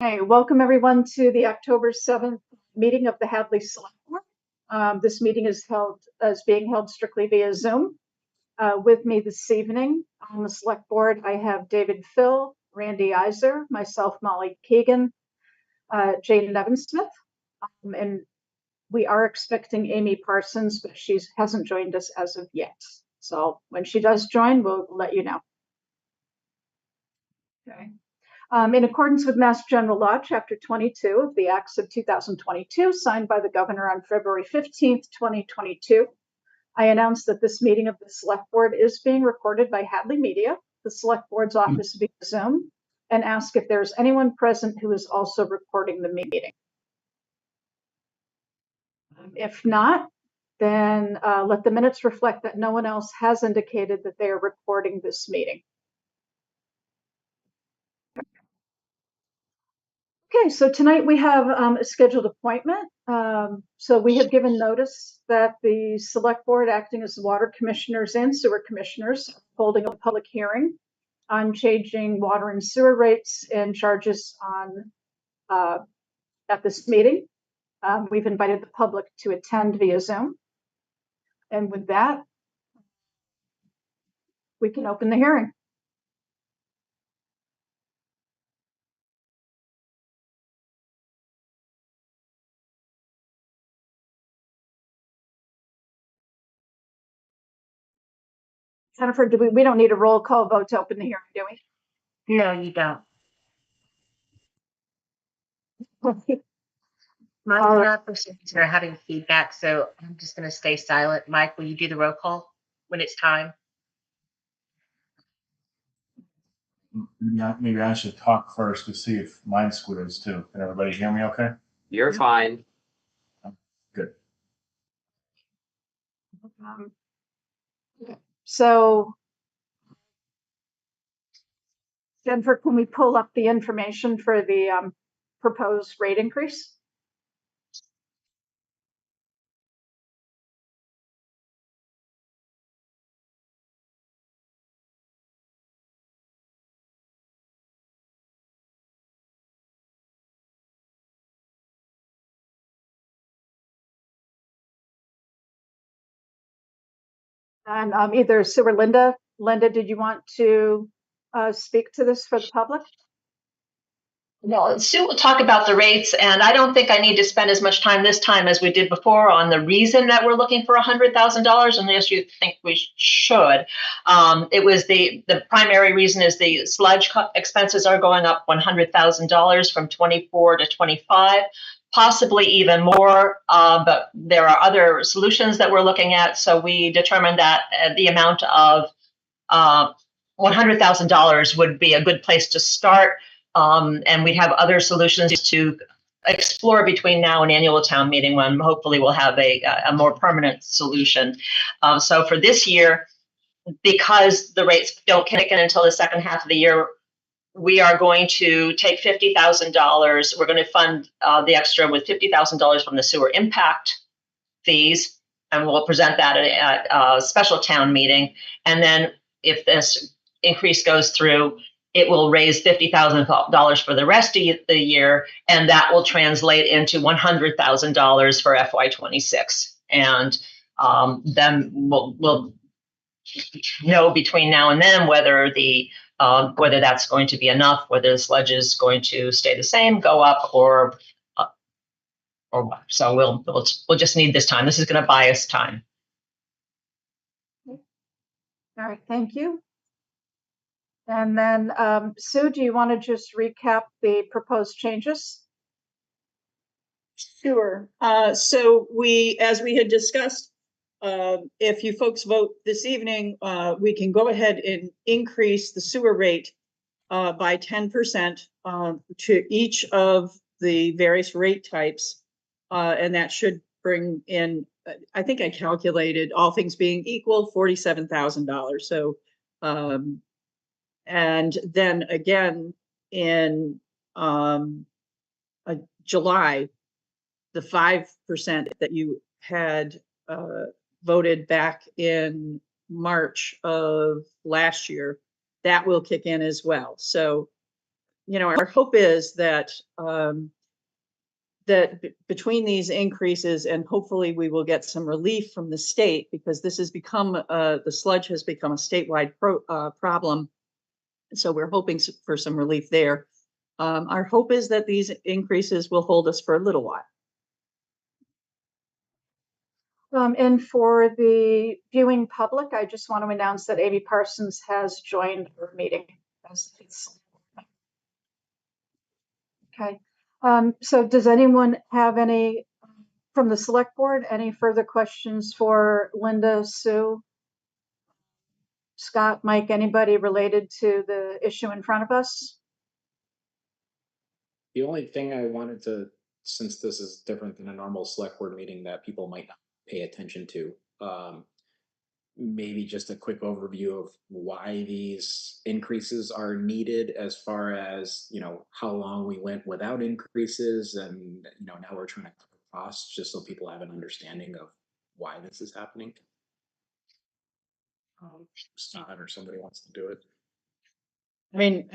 Hey, welcome everyone to the October 7th meeting of the Hadley Select Board. This meeting is being held strictly via Zoom. With me this evening on the Select Board, I have David Phil, Randy Iser, myself, Molly Keegan, Jane Nevinsmith, and we are expecting Amy Parsons, but she hasn't joined us as of yet. So when she does join, we'll let you know. Okay. In accordance with Mass General Law, Chapter 22 of the Acts of 2022, signed by the Governor on February 15th, 2022, I announce that this meeting of the Select Board is being recorded by Hadley Media, the Select Board's office via Zoom, and ask if there's anyone present who is also recording the meeting. If not, then let the minutes reflect that no one else has indicated that they are recording this meeting. Okay, so tonight we have a scheduled appointment. So we have given notice that the Select Board, acting as water commissioners and sewer commissioners, holding a public hearing on changing water and sewer rates and charges at this meeting. We've invited the public to attend via Zoom. And with that, we can open the hearing. Jennifer, we don't need a roll call vote to open the hearing, do we? No, you don't. My conversations are having feedback, so I'm just going to stay silent. Mike, will you do the roll call when it's time? Maybe I should talk first to see if mine squitters too. Can everybody hear me okay? You're fine. Good. So, Jennifer, can we pull up the information for the proposed rate increase? And either Sue or Linda. Linda, did you want to speak to this for the public? No, Sue will talk about the rates, and I don't think I need to spend as much time this time as we did before on the reason that we're looking for $100,000, unless you think we should. It was the primary reason is the sludge expenses are going up $100,000 from 24 to 25, possibly even more, but there are other solutions that we're looking at. So we determined that the amount of $100,000 would be a good place to start. And we have other solutions to explore between now and annual town meeting, when hopefully we'll have a more permanent solution. So for this year, because the rates don't kick in until the second half of the year, we are going to take $50,000. We're going to fund the extra with $50,000 from the sewer impact fees, and we'll present that at a special town meeting. And then if this increase goes through, it will raise $50,000 for the rest of the year, and that will translate into $100,000 for FY26. And then we'll know between now and then whether whether that's going to be enough, whether the sludge is going to stay the same, go up, or what. So we'll just need this time. This is going to buy us time. All right, thank you. And then, Sue, do you want to just recap the proposed changes? Sure. So as we had discussed, if you folks vote this evening, we can go ahead and increase the sewer rate by 10% to each of the various rate types. And that should bring in, I think I calculated, all things being equal, $47,000. So, and then again in July, the 5% that you had voted back in March of last year, that will kick in as well. So our hope is that, between these increases and hopefully we will get some relief from the state, because this has become, the sludge has become a statewide problem. So we're hoping for some relief there. Our hope is that these increases will hold us for a little while. And for the viewing public, I just want to announce that Amy Parsons has joined our meeting. Okay. So does anyone have any from the select board, any further questions for Linda, Sue, Scott, Mike, anybody related to the issue in front of us? The only thing I wanted to, since this is different than a normal select board meeting that people might not pay attention to, maybe just a quick overview of why these increases are needed, as far as, how long we went without increases, and, now we're trying to cut costs, just so people have an understanding of why this is happening. Scott or somebody wants to do it. I mean,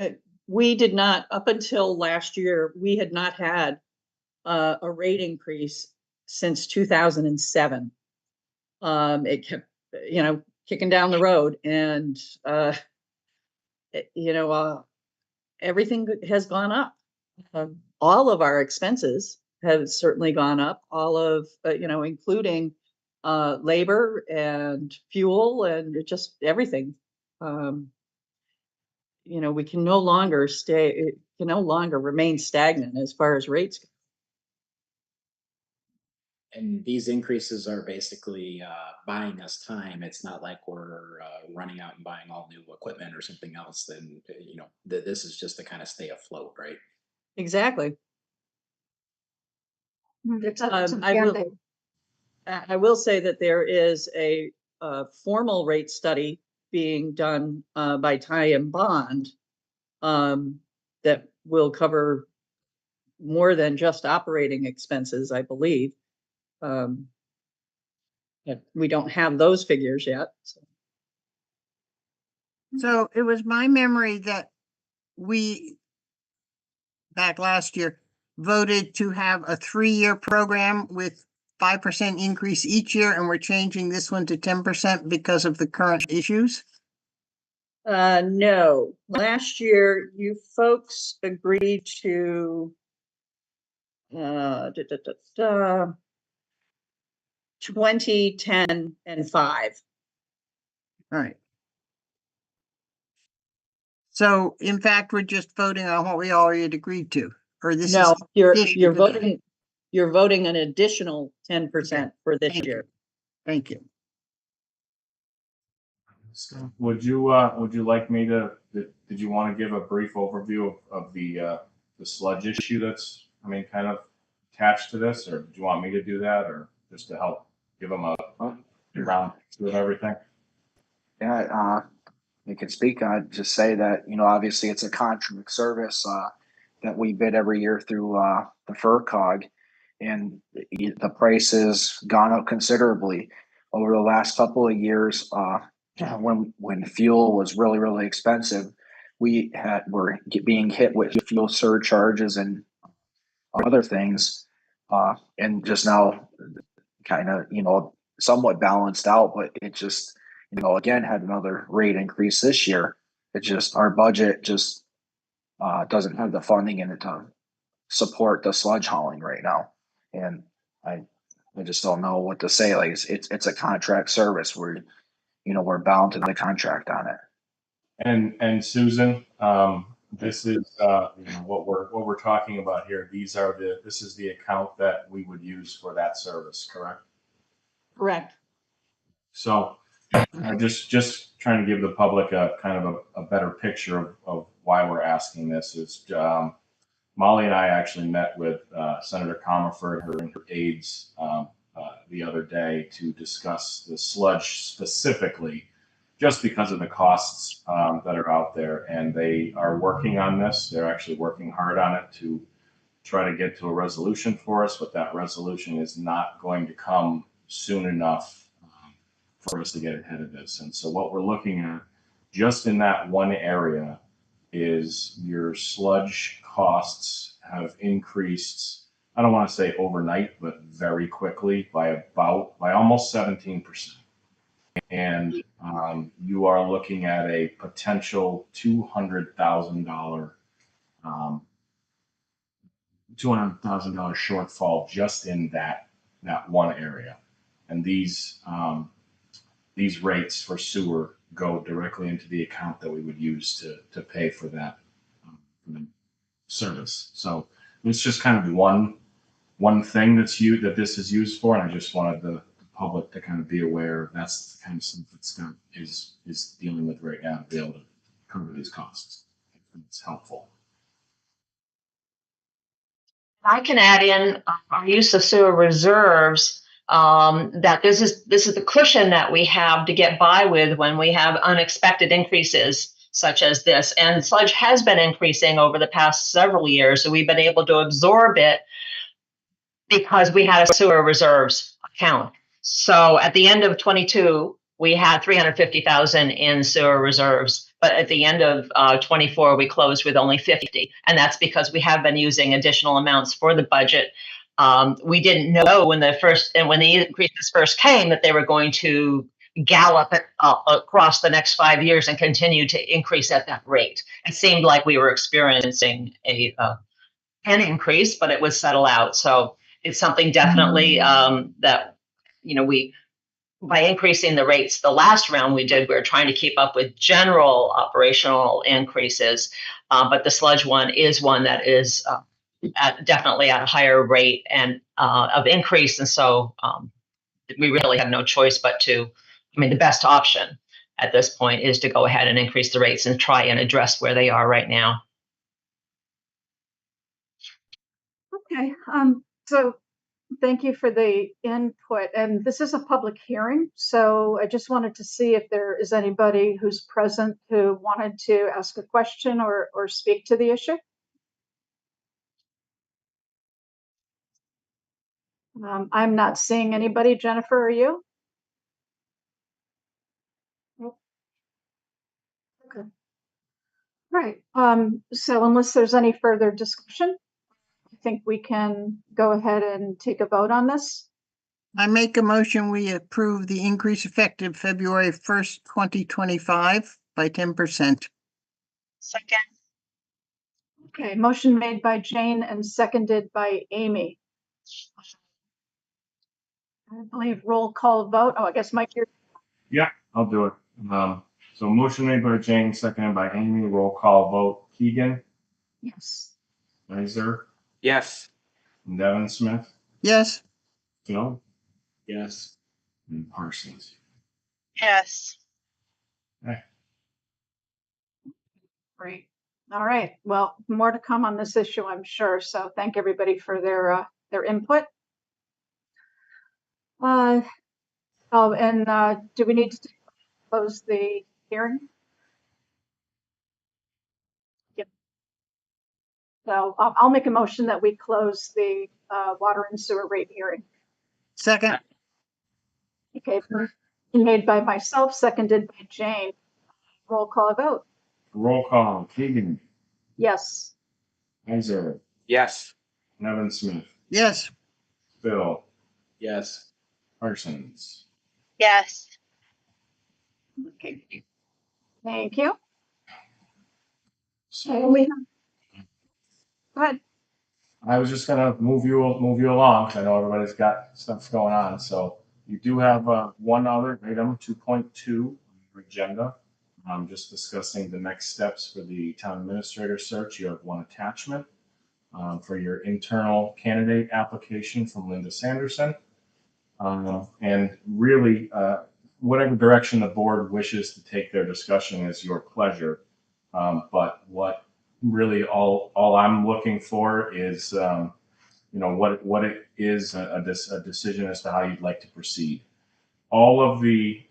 we did not, up until last year, we had not had a rate increase since 2007. It kept, kicking down the road, and everything has gone up. All of our expenses have certainly gone up, all of, including labor and fuel and just everything. We can no longer remain stagnant as far as rates go. And these increases are basically buying us time. It's not like we're running out and buying all new equipment or something else. Then, this is just to kind of stay afloat, right? Exactly. It's a I will- Band-Aid. I will say that there is a formal rate study being done by Ty and Bond that will cover more than just operating expenses, I believe. We don't have those figures yet. So it was my memory that we, back last year, voted to have a 3-year program with 5% increase each year, and we're changing this one to 10% because of the current issues. No, last year you folks agreed to 20, 10, and 5. All right. So in fact, we're just voting on what we already had agreed to, or this No, is. you're addition to that. you're voting an additional 10% for this Thank you. year. Thank you. Would you like me to, did you want to give a brief overview of the sludge issue that's, kind of attached to this, or do you want me to do that, or just to help give them a round through of everything? Yeah, you can speak. I'd just say that, obviously it's a contract service that we bid every year through the FERCog, and the price has gone up considerably over the last couple of years. When fuel was really, really expensive, were being hit with fuel surcharges and other things, and just now kind of, somewhat balanced out, but it just, again, had another rate increase this year. It just, our budget just doesn't have the funding in it to support the sludge hauling right now. And I just don't know what to say. Like, it's a contract service where, we're bound to the contract on it. And Susan, this is what we're talking about here. This is the account that we would use for that service, correct? Correct. So just trying to give the public a kind of a better picture of why we're asking this is, Molly and I actually met with Senator Comerford and her aides the other day to discuss the sludge specifically, just because of the costs that are out there. And they are working on this. They're actually working hard on it to try to get to a resolution for us, but that resolution is not going to come soon enough for us to get ahead of this. And so what we're looking at, just in that one area, is your sludge costs have increased. I don't want to say overnight, but very quickly by almost 17%. And you are looking at a potential $200,000 shortfall just in that one area. And these rates for sewer go directly into the account that we would use to pay for that service. So it's just kind of one thing that this is used for, and I just wanted the public to kind of be aware that's the kind of stuff that Scott is dealing with right now to be able to cover these costs. It's helpful. I can add in our use of sewer reserves, that this is the cushion that we have to get by with when we have unexpected increases such as this. And sludge has been increasing over the past several years, so we've been able to absorb it because we had a sewer reserves account. So at the end of 22, we had 350,000 in sewer reserves. But at the end of 24, we closed with only 50. And that's because we have been using additional amounts for the budget. We didn't know when the increases first came that they were going to gallop across the next 5 years and continue to increase at that rate. It seemed like we were experiencing an increase, but it would settle out. So it's something definitely that, by increasing the rates, the last round we were trying to keep up with general operational increases. But the sludge one is one that is definitely at a higher rate and of increase. And so we really have no choice but the best option at this point is to go ahead and increase the rates and try and address where they are right now. Okay, so thank you for the input. And this is a public hearing, so I just wanted to see if there is anybody who's present who wanted to ask a question or speak to the issue. I'm not seeing anybody. Jennifer, are you? Nope. Okay. Right. So unless there's any further discussion, I think we can go ahead and take a vote on this. I make a motion, we approve the increase effective February 1st, 2025 by 10%. Second. Okay, motion made by Jane and seconded by Amy. I believe roll call vote. Oh, I guess Mike, you're. Yeah, I'll do it. So motion made by Jane, seconded by Amy. Roll call vote. Keegan, Yes. Iser, Yes. Nevin Smith, Yes, Phil, Yes. and Parsons. Yes. Great. All right. Well, more to come on this issue, I'm sure. So thank everybody for their input. Do we need to close the hearing? Yep. So I'll make a motion that we close the water and sewer rate hearing. second, Okay, made by myself, seconded by Jane. Roll call vote. Roll call. Keegan, Yes. Iser, Yes. Nevin Smith, yes, Phil, Yes. Parsons. Yes. Okay. Thank you. So We have. Go ahead. I was just gonna move you along, 'cause I know everybody's got stuff going on. So you do have one other item, 2.2 on your agenda. Just discussing the next steps for the town administrator search. You have one attachment for your internal candidate application from Linda Sanderson. And really, whatever direction the board wishes to take their discussion is your pleasure. But what really all I'm looking for is, what it is a decision as to how you'd like to proceed. All of the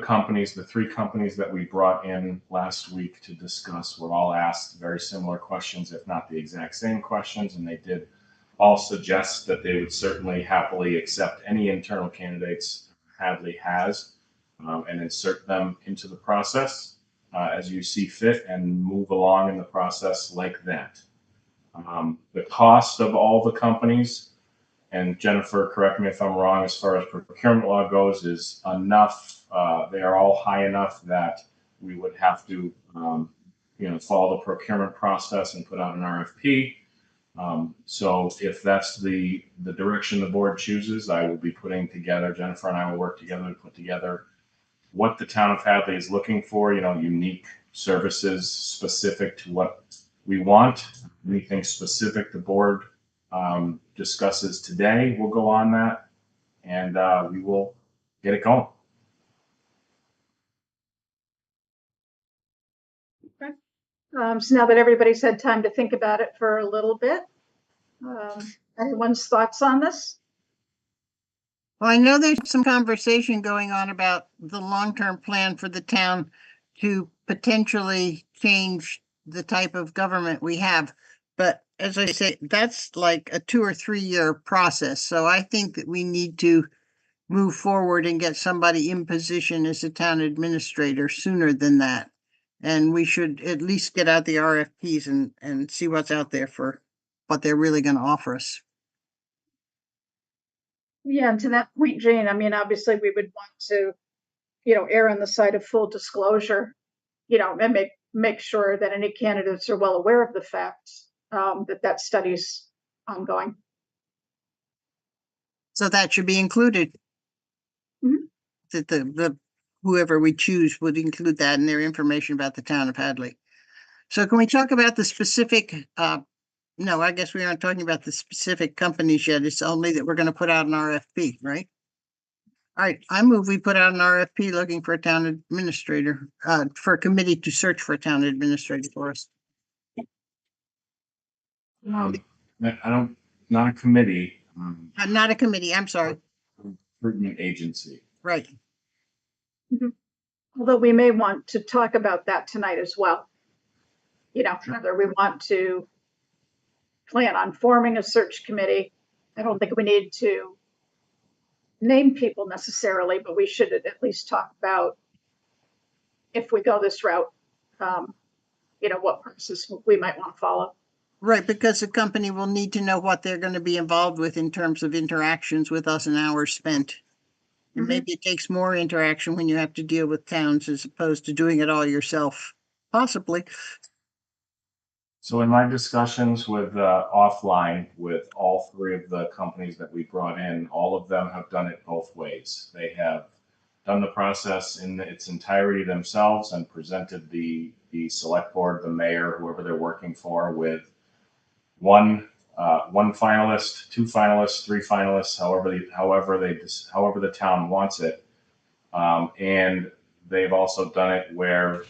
companies, the 3 companies that we brought in last week to discuss, were all asked very similar questions, if not the exact same questions, and they did all suggest that they would certainly happily accept any internal candidates Hadley has and insert them into the process. as you see fit and move along in the process like that. The cost of all the companies, and Jennifer, correct me if I'm wrong, as far as procurement law goes, is enough. They are all high enough that we would have to, follow the procurement process and put out an RFP. So if that's the direction the board chooses, I will be putting together, Jennifer and I will work together to put together what the town of Hadley is looking for, unique services specific to what we want. Anything specific the board discusses today, we'll go on that, and we will get it going. So now that everybody's had time to think about it for a little bit, anyone's thoughts on this? Well, I know there's some conversation going on about the long-term plan for the town to potentially change the type of government we have. But as I say, that's like a 2 or 3 year process. So I think that we need to move forward and get somebody in position as a town administrator sooner than that. And we should at least get out the RFPs and see what's out there for what they're really going to offer us. Yeah, and to that point, Jane, I mean, obviously we would want to, err on the side of full disclosure, and make sure that any candidates are well aware of the fact that study's ongoing. So that should be included. Mhm. That the whoever we choose would include that in their information about the town of Hadley. So can we talk about the specific, no, I guess we aren't talking about the specific companies yet. It's only that we're going to put out an RFP, right? All right, I move we put out an RFP looking for a town administrator, for a committee to search for a town administrator for us. Not a committee, Not a committee, I'm sorry, recruitment agency. right. Although we may want to talk about that tonight as well. Whether we want to plan on forming a search committee. I don't think we need to name people necessarily, but we should at least talk about if we go this route, what process we might want to follow. Right, because the company will need to know what they're going to be involved with in terms of interactions with us and hours spent. And Mhm. maybe it takes more interaction when you have to deal with towns as opposed to doing it all yourself, possibly. So in my discussions with offline with all three of the companies that we brought in, all of them have done it both ways. They have done the process in its entirety themselves and presented the select board, the mayor, whoever they're working for, with one finalist, 2 finalists, 3 finalists, however the town wants it, and they've also done it where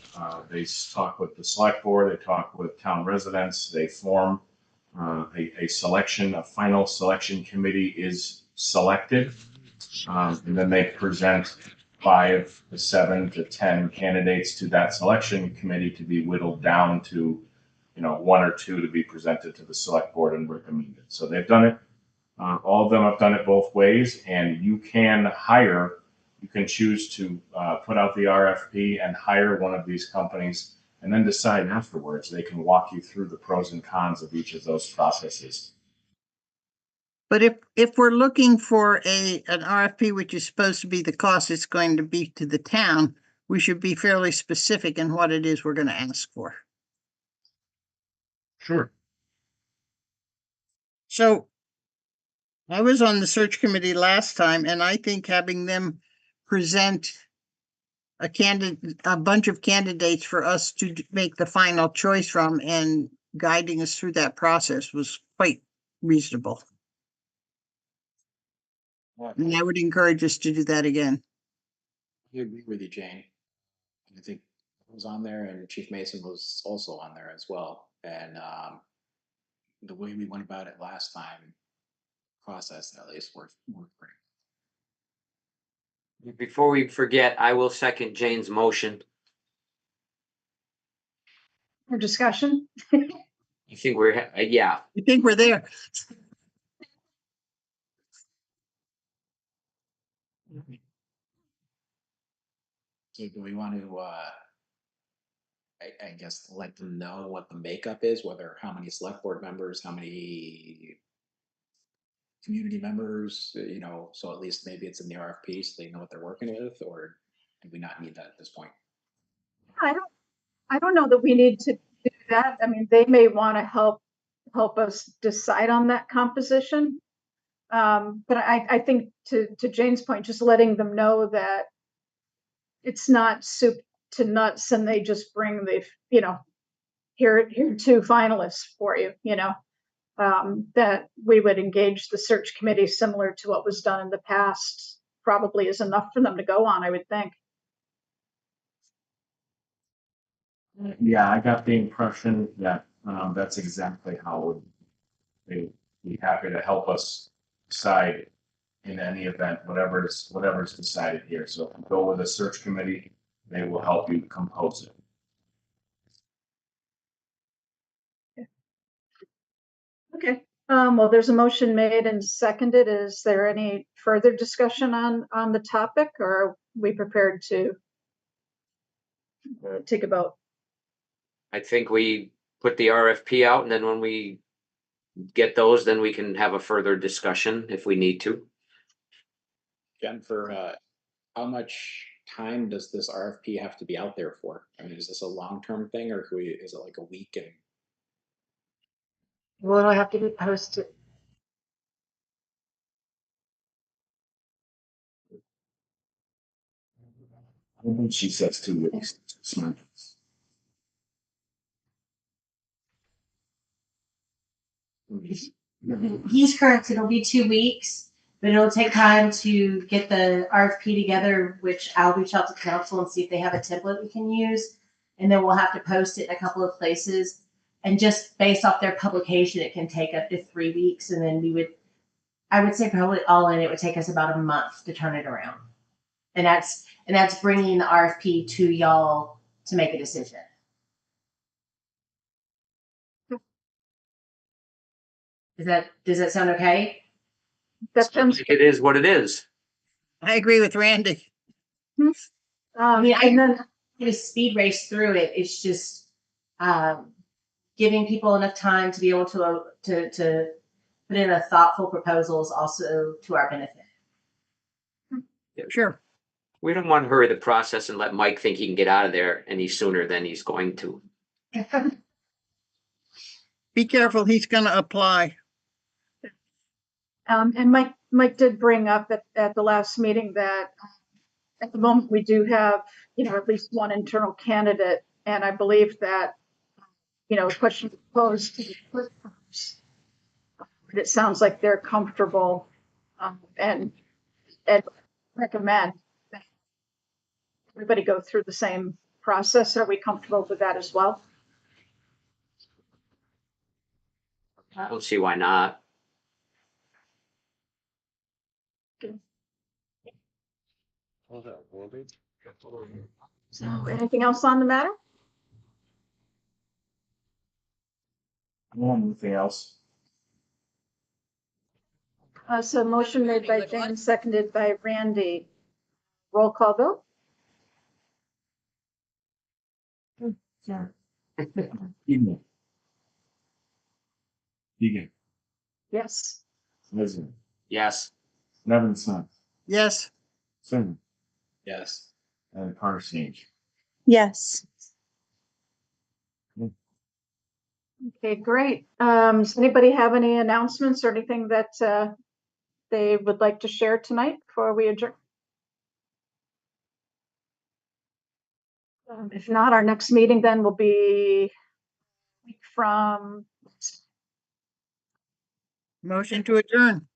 they talk with the select board, they talk with town residents, they form a final selection committee is selected, and then they present 5 to 7 to 10 candidates to that selection committee to be whittled down to 1 or 2 to be presented to the select board and recommended. So they've done it. All of them have done it both ways, and you can choose to put out the RFP and hire one of these companies and then decide afterwards. They can walk you through the pros and cons of each of those processes. But if we're looking for an RFP, which is supposed to be the cost it's going to be to the town, we should be fairly specific in what it is we're going to ask for. Sure. So I was on the search committee last time, and I think having them present a bunch of candidates for us to make the final choice from and guiding us through that process was quite reasonable. And I would encourage us to do that again. I agree with you, Jane. I think I was on there and Chief Mason was also on there as well. And the way we went about it last time, process at least worked great. Before we forget, I will second Jane's motion. For discussion. I think we're, yeah. I think we're there. So do we want to I guess let them know what the makeup is, whether how many select board members, how many community members, so at least maybe it's in the RFP so they know what they're working with, or do we not need that at this point? I don't know that we need to do that. I mean, they may want to help us decide on that composition. But I think to Jane's point, just letting them know that it's not soup to nuts and they just bring the, here are two finalists for you, that we would engage the search committee similar to what was done in the past probably is enough for them to go on, I would think. Yeah, I got the impression that that's exactly how they'd be happy to help us decide in any event, whatever's decided here. So if you go with a search committee, they will help you compose it. Okay, well, there's a motion made and seconded. Is there any further discussion on the topic, or are we prepared to take a vote? I think we put the RFP out, and then when we get those, then we can have a further discussion if we need to. Jennifer, how much time does this RFP have to be out there for? I mean, is this a long-term thing, or is it like a week? And Will it have to be posted? I think she says 2 weeks. He's correct. It'll be 2 weeks, but it'll take time to get the RFP together, which I'll reach out to council and see if they have a template we can use. And then we'll have to post it in a couple of places. And just based off their publication, it can take up to 3 weeks. And then I would say probably all in, it would take us about a month to turn it around. And that's bringing the RFP to y'all to make a decision. Does that sound okay? That sounds, It is what it is. I agree with Randy. I mean, and then a speed race through it. It's just giving people enough time to be able to put in a thoughtful proposal is also to our benefit. Sure. We don't want to hurry the process and let Mike think he can get out of there any sooner than he's going to. Be careful, he's gonna apply. and Mike did bring up at the last meeting that at the moment we do have, at least one internal candidate. And I believe that, a question posed to the clerk firms, but it sounds like they're comfortable and recommend that everybody go through the same process. Are we comfortable with that as well? I don't see why not. So anything else on the matter? Anything else? So motion made by Jane, seconded by Randy. Roll call vote? Evening. Deegan. Yes. Lisbon. Yes. Nevin Smith. Yes. Sim. yes, And Parsons. Yes. Okay, great. Does anybody have any announcements or anything that they would like to share tonight before we adjourn? If not, our next meeting then will be a week from. Motion to adjourn.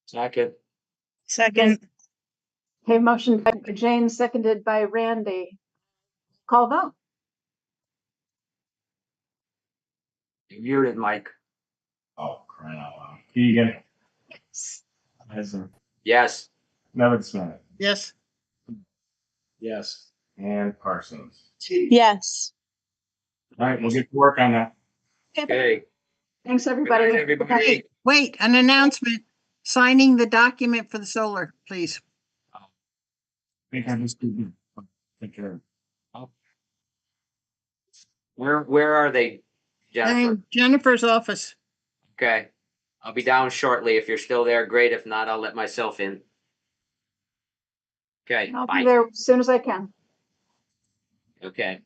Second. Second. Okay, motion by Jane, seconded by Randy. Call vote. You muted, Mike. Oh, crying out loud. Keegan. Lisbon. Yes. Nevin Smith. Yes. yes. And Parsons. Yes. All right, we'll get to work on that. Okay. Thanks, Good everybody. night, everybody. Wait, an announcement. Signing the document for the solar, please. I think I just did. Take care. Where are they, Jennifer? In Jennifer's office. Okay. I'll be down shortly. If you're still there, great. If not, I'll let myself in. Okay, I'll be bye. there as soon as I can. Okay.